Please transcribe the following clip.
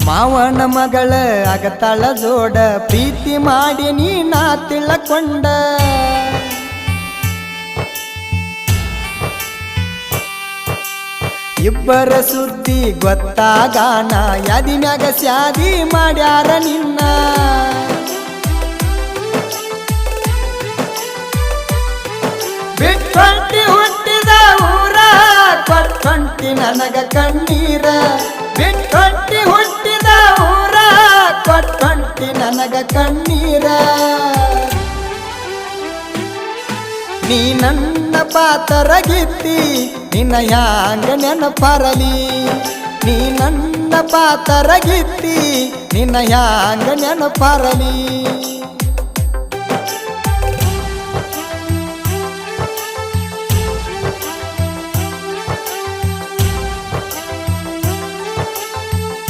ಮಾವನ ಮಗಳ ಆಗತಾಳ ಜೋಡ ಪ್ರೀತಿ ಮಾಡಿ ನೀನಾ ತಿಳಕೊಂಡ ಇಬ್ಬರ ಸುದ್ದಿ ಗೊತ್ತಾಗಾನ ಯಾದಿ ಮ್ಯಾಗ ಸ್ಯಾದಿ ಮಾಡ್ಯಾರ ನಿನ್ನ ಬಿಟ್ಟೊಂಟಿ ಹುಟ್ಟಿದ ಊರ ಕೊಟ್ಟೊಂಟಿ ನನಗ ಕಣ್ಣೀರ ಬಿಟ್ಟೊಂಟಿ ಹುಟ್ಟಿದ ಊರ ಕೊಟ್ಟೊಂಟಿ ನನಗ ಕಣ್ಣೀರ ನೀ ನನ್ನ ಪಾತರಗಿತ್ತಿ ನಿನ್ನ ಹ್ಯಾಂಗ ನೆನಪರಲಿ ನೀ ನನ್ನ ಪಾತರಗಿತ್ತಿ ನಿನ್ನ ಹ್ಯಾಂಗ ನೆನಪರಲಿ